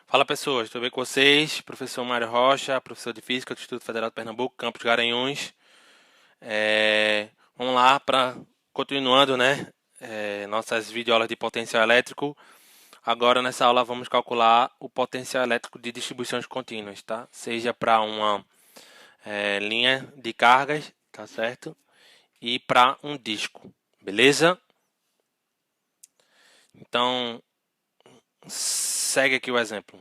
Fala pessoas, tudo bem com vocês? Professor Mário Rocha, professor de Física do Instituto Federal de Pernambuco, Campus Garanhuns. Vamos lá para continuando, né? Nossas videoaulas de potencial elétrico. Agora nessa aula vamos calcular o potencial elétrico de distribuições contínuas, tá? Seja para uma linha de cargas, tá certo? E para um disco, beleza? Então segue aqui o exemplo.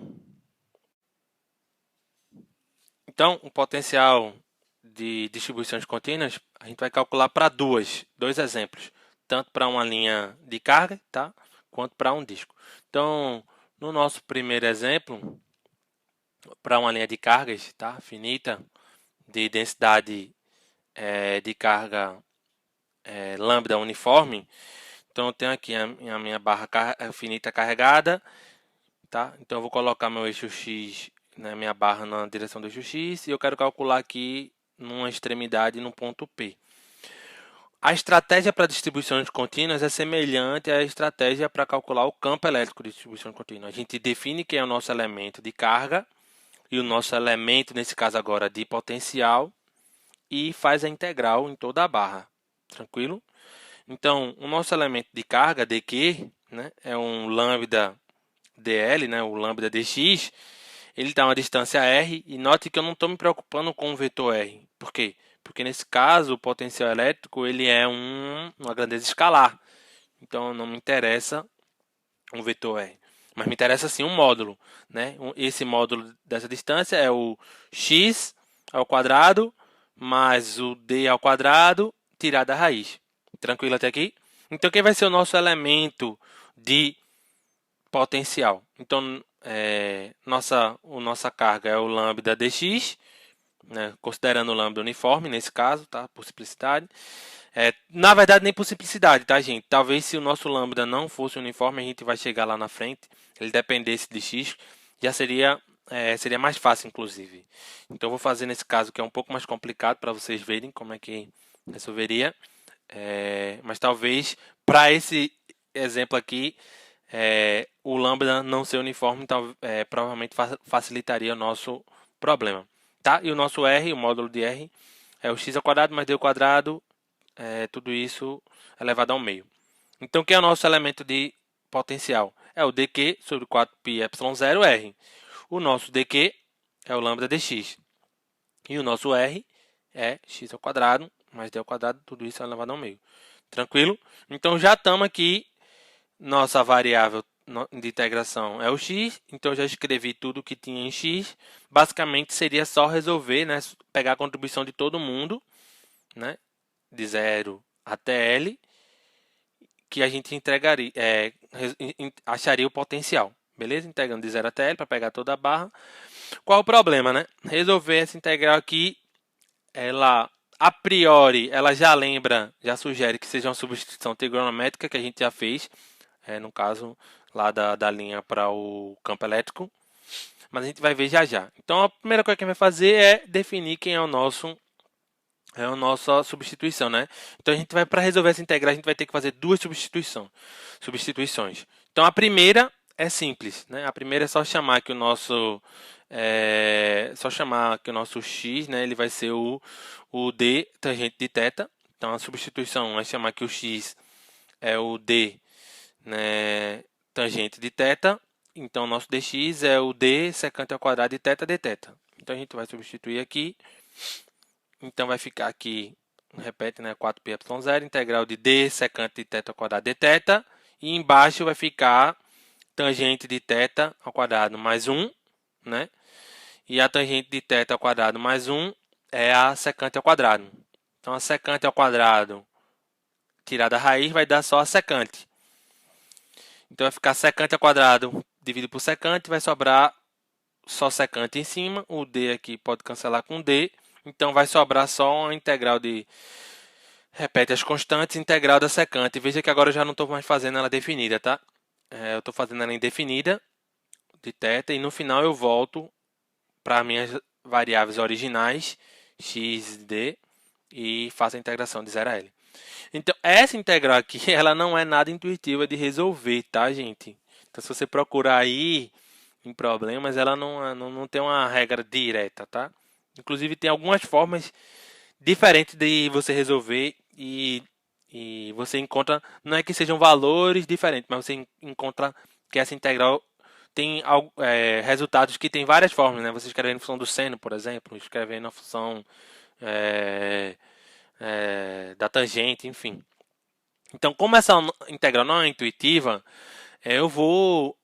Então, o potencial de distribuições contínuas, a gente vai calcular para dois exemplos, tanto para uma linha de carga, tá? Quanto para um disco. Então, no nosso primeiro exemplo, para uma linha de cargas, tá? Finita, de densidade de carga lambda uniforme, então eu tenho aqui a minha barra finita carregada, tá? Então eu vou colocar meu eixo X, né, minha barra na direção do eixo X, e eu quero calcular aqui numa extremidade no ponto P. A estratégia para distribuições contínuas é semelhante à estratégia para calcular o campo elétrico de distribuição contínua. A gente define quem é o nosso elemento de carga e o nosso elemento, nesse caso agora, de potencial, e faz a integral em toda a barra. Tranquilo? Então, o nosso elemento de carga, dQ, né, é um lambda dl, né, o lambda dx, ele dá uma distância r, e note que eu não estou me preocupando com o vetor r. Por quê? Porque nesse caso o potencial elétrico ele é uma grandeza escalar. Então não me interessa um vetor r. Mas me interessa sim um módulo. Né? Esse módulo dessa distância é o x ao quadrado mais o d ao quadrado tirado da raiz. Tranquilo até aqui? Então quem vai ser o nosso elemento de potencial? Então nossa carga é o lambda dx, né, considerando o lambda uniforme nesse caso, tá, por simplicidade. Na verdade, nem por simplicidade, tá, gente? Talvez se o nosso lambda não fosse uniforme, a gente vai chegar lá na frente, ele dependesse de x, já seria mais fácil, inclusive. Então, eu vou fazer nesse caso que é um pouco mais complicado para vocês verem como é que resolveria. Mas talvez para esse exemplo aqui, o lambda não ser uniforme, então, provavelmente facilitaria o nosso problema. Tá? E o nosso R, o módulo de R, é o x ao quadrado mais d ao quadrado, tudo isso elevado ao meio. Então, quem é o nosso elemento de potencial? É o dq sobre 4πε0r. O nosso dq é o lambda dx. E o nosso r é x ao quadrado mais d ao quadrado, tudo isso elevado ao meio. Tranquilo? Então, já estamos aqui. Nossa variável de integração é o x, então eu já escrevi tudo que tinha em x. Basicamente seria só resolver, né, pegar a contribuição de todo mundo, né, de 0 até L, que a gente entregaria, acharia o potencial. Beleza? Integrando de 0 até L para pegar toda a barra. Qual o problema, né? Resolver essa integral aqui, ela a priori, ela já lembra, já sugere que seja uma substituição trigonométrica que a gente já fez, no caso lá da linha para o campo elétrico, mas a gente vai ver já já. Então a primeira coisa que a gente vai fazer é definir quem é a nossa substituição, né? Então a gente vai, para resolver essa integral, a gente vai ter que fazer duas substituições. Então a primeira é simples, né? A primeira é só chamar que o nosso x, né? Ele vai ser o d tangente de θ. Então a substituição é chamar que o x é o d, né, tangente de θ. Então nosso dx é o d secante ao quadrado de θ dθ. Então a gente vai substituir aqui. Então vai ficar aqui, repete, né, 4πε0, integral de d secante de θ ao quadrado dθ. E embaixo vai ficar tangente de θ ao quadrado mais 1, né? E a tangente de θ ao quadrado mais 1 é a secante ao quadrado. Então a secante ao quadrado tirada a raiz vai dar só a secante. Então vai ficar secante ao quadrado dividido por secante, vai sobrar só secante em cima. O d aqui pode cancelar com d. Então vai sobrar só uma integral de... Repete as constantes, integral da secante. Veja que agora eu já não estou mais fazendo ela definida, tá? Eu estou fazendo ela indefinida de θ. E no final eu volto para minhas variáveis originais, x e d. E faço a integração de 0 a L. Então, essa integral aqui, ela não é nada intuitiva de resolver, tá, gente? Então, se você procurar aí em problemas, ela não tem uma regra direta, tá? Inclusive tem algumas formas diferentes de você resolver e você encontra, não é que sejam valores diferentes, mas você encontra que essa integral tem resultados que tem várias formas, né? Você escrevendo a função do seno, por exemplo, escrevendo a função é, da tangente, enfim. Então, como essa integral não é intuitiva, eu vou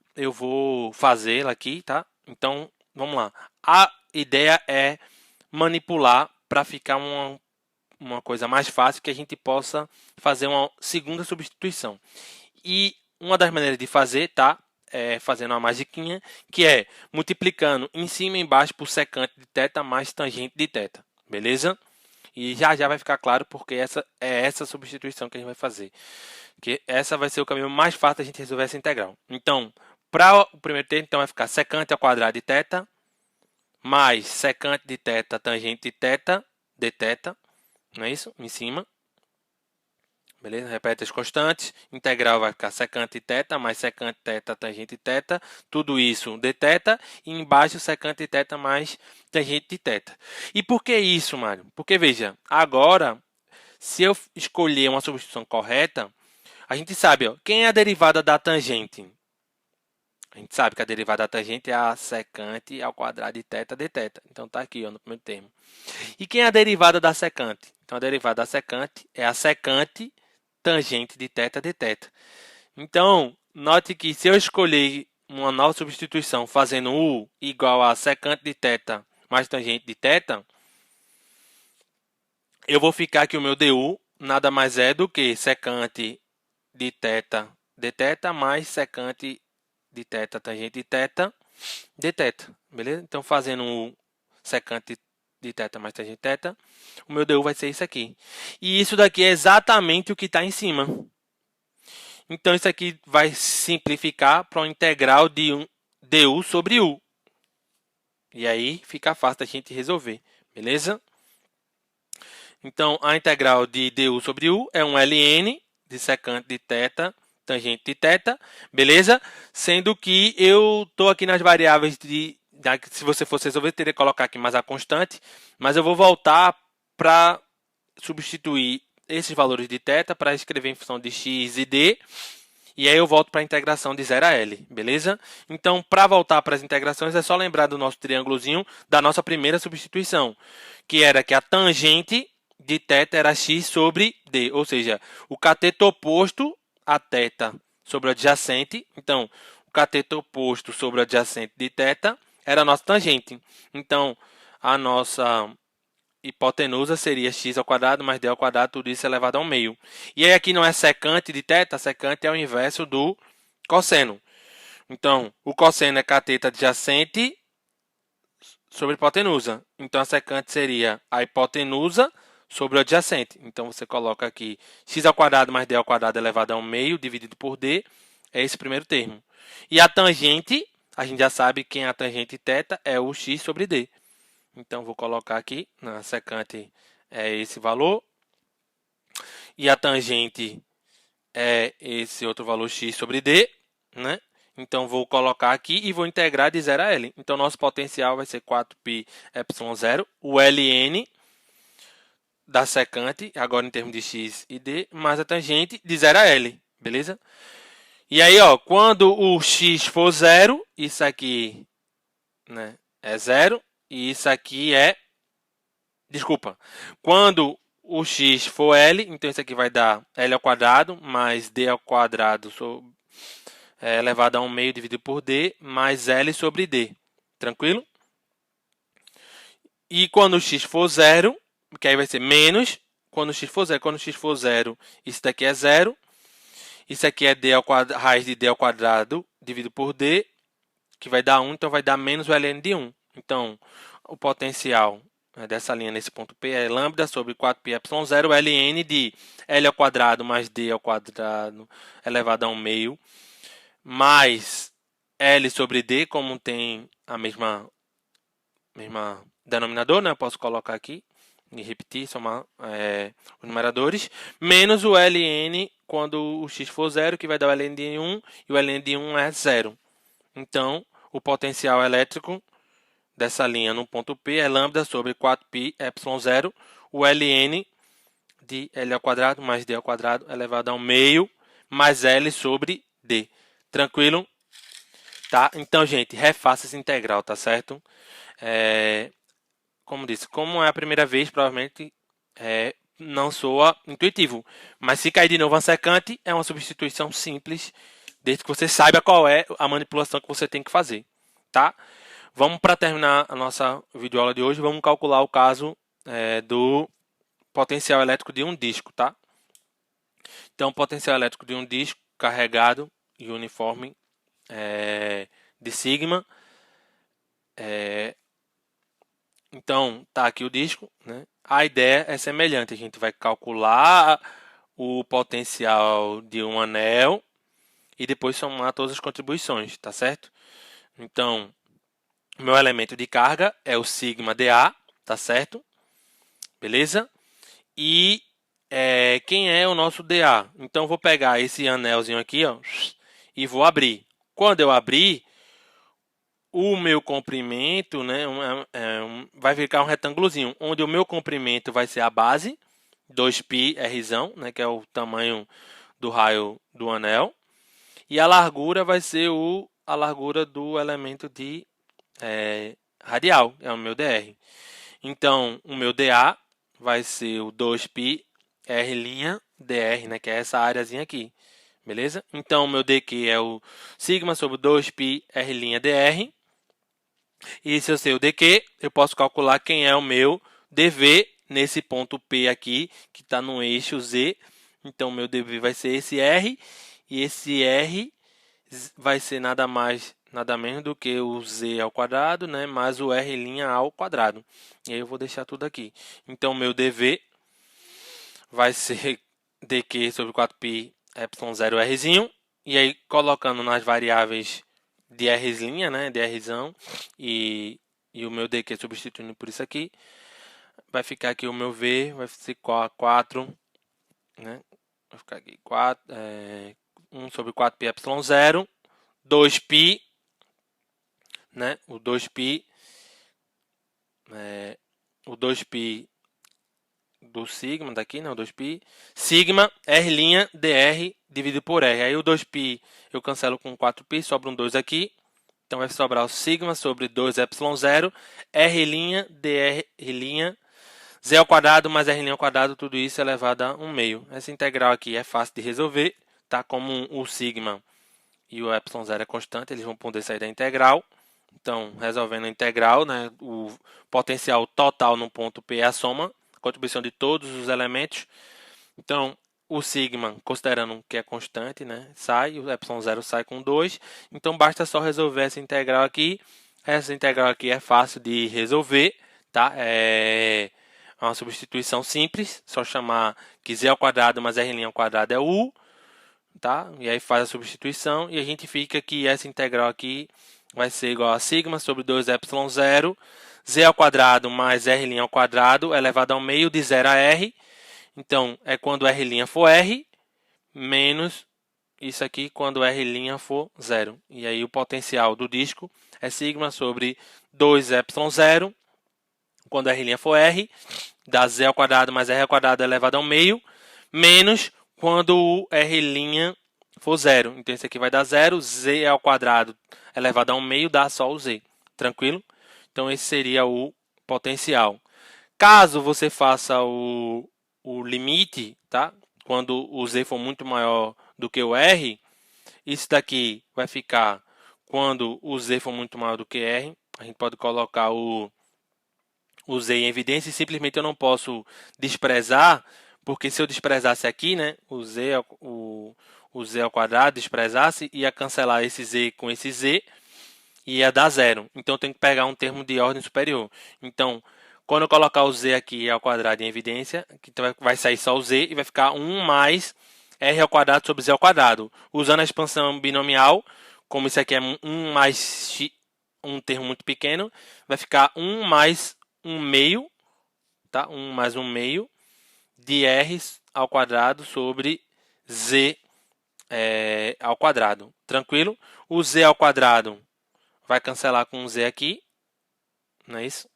fazê-la aqui, tá? Então, vamos lá. A ideia é manipular para ficar uma coisa mais fácil, que a gente possa fazer uma segunda substituição. E uma das maneiras de fazer, tá? É fazendo uma magiquinha, que é multiplicando em cima e embaixo por secante de θ mais tangente de θ. Beleza? E já vai ficar claro porque essa substituição que a gente vai fazer. Que essa vai ser o caminho mais fácil da gente resolver essa integral. Então, para o primeiro termo, então vai ficar secante ao quadrado de θ mais secante de θ tangente de θ dθ, não é isso? Em cima. Beleza? Repete as constantes. Integral vai ficar secante de θ mais secante de θ tangente de θ. Tudo isso dθ. E embaixo secante de θ mais tangente de θ. E por que isso, Mário? Porque, veja, agora, se eu escolher uma substituição correta, a gente sabe, ó, quem é a derivada da tangente? A gente sabe que a derivada da tangente é a secante ao quadrado de θ dθ. Então, está aqui ó, no primeiro termo. E quem é a derivada da secante? Então, a derivada da secante é a secante tangente de θ dθ. Então, note que se eu escolher uma nova substituição fazendo u igual a secante de θ mais tangente de θ, eu vou ficar que o meu du nada mais é do que secante de θ dθ mais secante de θ tangente de θ dθ. Beleza? Então, fazendo u secante de θ mais tangente de θ, o meu du vai ser isso aqui. E isso daqui é exatamente o que está em cima. Então, isso aqui vai simplificar para uma integral de du sobre u. E aí, fica fácil da gente resolver. Beleza? Então, a integral de du sobre u é um ln de secante de θ tangente de θ. Beleza? Sendo que eu estou aqui nas variáveis se você fosse resolver, teria que colocar aqui mais a constante. Mas eu vou voltar para substituir esses valores de θ para escrever em função de x e d. E aí eu volto para a integração de 0 a L, beleza? Então, para voltar para as integrações, é só lembrar do nosso triângulozinho da nossa primeira substituição, que era que a tangente de θ era x sobre d, ou seja, o cateto oposto a θ sobre o adjacente. Então, o cateto oposto sobre o adjacente de θ era a nossa tangente. Então, a nossa hipotenusa seria x ao quadrado mais d ao quadrado, tudo isso elevado ao meio. E aí aqui não é secante de θ, secante é o inverso do cosseno. Então, o cosseno é cateto adjacente sobre hipotenusa. Então, a secante seria a hipotenusa sobre o adjacente. Então, você coloca aqui x ao quadrado mais d ao quadrado elevado ao meio, dividido por d, é esse primeiro termo. E a tangente, a gente já sabe quem é a tangente θ, é o x sobre d. Então, vou colocar aqui, na secante é esse valor. E a tangente é esse outro valor x sobre d, né? Então, vou colocar aqui e vou integrar de 0 a L. Então, nosso potencial vai ser 4π ε0, o ln da secante, agora em termos de x e d, mais a tangente de 0 a L, beleza? E aí, ó, quando o x for 0, isso aqui, né, é 0. E isso aqui é... Desculpa. Quando o x for L, então isso aqui vai dar L ao quadrado mais D ao quadrado elevado a 1 meio dividido por D mais L sobre D. Tranquilo? E quando o x for 0, que aí vai ser menos, quando o x for 0, isso daqui é 0. Isso aqui é D ao quadrado, raiz de D ao quadrado dividido por D, que vai dar 1, então vai dar menos o ln de 1. Então, o potencial dessa linha nesse ponto P é lambda sobre 4π ε0 ln de L ao quadrado mais D ao quadrado elevado a 1 meio mais L sobre D, como tem a mesma denominador, né? Eu posso colocar aqui e repetir, somar os numeradores, menos o ln quando o x for 0, que vai dar o ln de 1, e o ln de 1 é 0. Então, o potencial elétrico dessa linha no ponto P é lambda sobre 4π ε0, o ln de L ao quadrado mais D ao quadrado elevado ao meio mais L sobre D. Tranquilo? Tá? Então, gente, refaça essa integral, tá certo? Como disse, como é a primeira vez, provavelmente não soa intuitivo. Mas se cair de novo uma secante, é uma substituição simples, desde que você saiba qual é a manipulação que você tem que fazer. Tá? Vamos, para terminar a nossa videoaula de hoje, vamos calcular o caso do potencial elétrico de um disco, tá? Então, o potencial elétrico de um disco carregado e uniforme de sigma. Então, tá aqui o disco, né? A ideia é semelhante, a gente vai calcular o potencial de um anel e depois somar todas as contribuições, tá certo? Então, o meu elemento de carga é o sigma dA, tá certo? Beleza? E quem é o nosso dA? Então, eu vou pegar esse anelzinho aqui, ó, e vou abrir. Quando eu abrir, o meu comprimento, né, vai ficar um retângulozinho, onde o meu comprimento vai ser a base, 2π rzão, né, que é o tamanho do raio do anel, e a largura vai ser a largura do elemento de radial, é o meu dr. Então, o meu dA vai ser o 2π r', né, que é essa áreazinha aqui, beleza? Então, o meu dq é o sigma sobre 2π r', e se eu sei o dq, eu posso calcular quem é o meu dV nesse ponto P aqui, que está no eixo Z. Então, o meu dV vai ser esse R, e esse R vai ser nada mais, nada menos do que o Z ao quadrado, né, mais o R' ao quadrado. E aí eu vou deixar tudo aqui. Então, o meu dV vai ser dq sobre 4π ε0 Rzinho. E aí, colocando nas variáveis de R', né, de Rzão, e o meu dq substituindo por isso aqui, vai ficar aqui o meu V, vai ser 4, né, vai ficar aqui 1 sobre 4π ε0, 2π, né, o 2π do sigma daqui, né, o 2π, sigma R' dr dividido por R. Aí o 2π eu cancelo com 4π, sobra um 2 aqui. Então vai sobrar o sigma sobre 2ε0, R' dr', Z ao quadrado mais R' ao quadrado, tudo isso elevado a 1/2. Essa integral aqui é fácil de resolver, tá? Como o sigma e o ε0 é constante, eles vão poder sair da integral. Então, resolvendo a integral, né, o potencial total no ponto P é a soma, a contribuição de todos os elementos. Então, o sigma, considerando que é constante, né, sai, o ε0 sai com 2. Então, basta só resolver essa integral aqui. Essa integral aqui é fácil de resolver, tá? É uma substituição simples, só chamar que z ao quadrado mais r' ao quadrado é u, tá? E aí faz a substituição e a gente fica que essa integral aqui vai ser igual a sigma sobre 2ε0, z ao quadrado mais r' ao quadrado elevado ao meio de 0 a r. Então, é quando r' for r, menos isso aqui quando r' for 0. E aí o potencial do disco é sigma sobre 2ε0, quando r' for r, dá z ao quadrado mais r ao quadrado elevado ao meio, menos quando o r' for 0. Então, isso aqui vai dar 0, z ao quadrado elevado ao meio dá só o z. Tranquilo? Então, esse seria o potencial. Caso você faça o limite, tá? Quando o z for muito maior do que o r, isso daqui vai ficar quando o z for muito maior do que r. A gente pode colocar o z em evidência e simplesmente eu não posso desprezar, porque se eu desprezasse aqui, né, o z ao quadrado, desprezasse, ia cancelar esse z com esse z e ia dar 0. Então, eu tenho que pegar um termo de ordem superior. Então, quando eu colocar o z aqui ao quadrado em evidência, então vai sair só o z e vai ficar 1 mais r ao quadrado sobre z ao quadrado. Usando a expansão binomial, como isso aqui é 1 mais x, um termo muito pequeno, vai ficar 1 mais 1/2, tá? 1 mais 1/2 de r ao quadrado sobre z ao quadrado. Tranquilo? O z ao quadrado vai cancelar com um Z aqui, não é isso?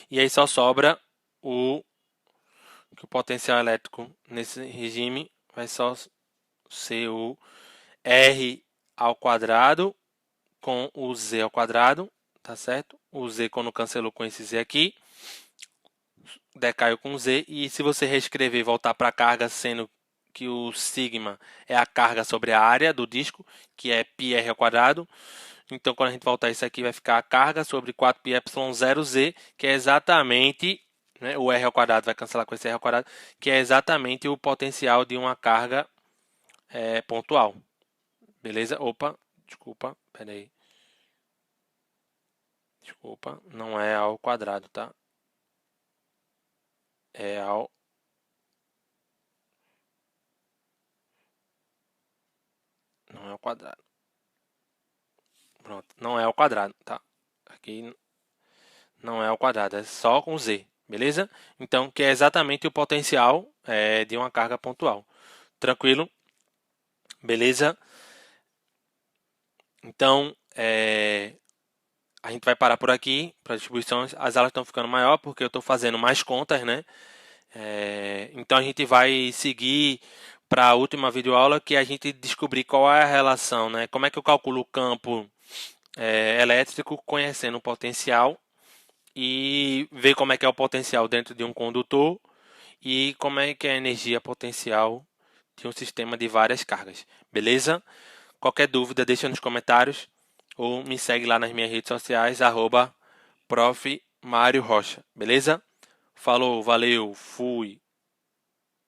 E aí só sobra que o potencial elétrico nesse regime vai só ser o R ao quadrado com o Z ao quadrado, tá certo? O Z quando cancelou com esse Z aqui, decaiu com Z, e se você reescrever e voltar para a carga, sendo que o sigma é a carga sobre a área do disco, que é πr ao quadrado, então quando a gente voltar isso aqui vai ficar a carga sobre 4πε0z, que é exatamente, né, o r ao quadrado vai cancelar com esse r ao quadrado, que é exatamente o potencial de uma carga pontual. Beleza? Opa, desculpa, peraí. Desculpa, não é ao quadrado, tá? É ao... Não é ao quadrado. Pronto, não é ao quadrado, tá? Aqui não é ao quadrado, é só com z, beleza? Então, que é exatamente o potencial de uma carga pontual. Tranquilo? Beleza? Então, a gente vai parar por aqui para distribuições. As aulas estão ficando maior porque eu estou fazendo mais contas, né? Então, a gente vai seguir para a última videoaula, que a gente descobrir qual é a relação, né? Como é que eu calculo o campo elétrico conhecendo o potencial e ver como é que é o potencial dentro de um condutor e como é que é a energia potencial de um sistema de várias cargas. Beleza? Qualquer dúvida, deixa nos comentários ou me segue lá nas minhas redes sociais, @Prof. Mário Rocha. Beleza? Falou, valeu, fui!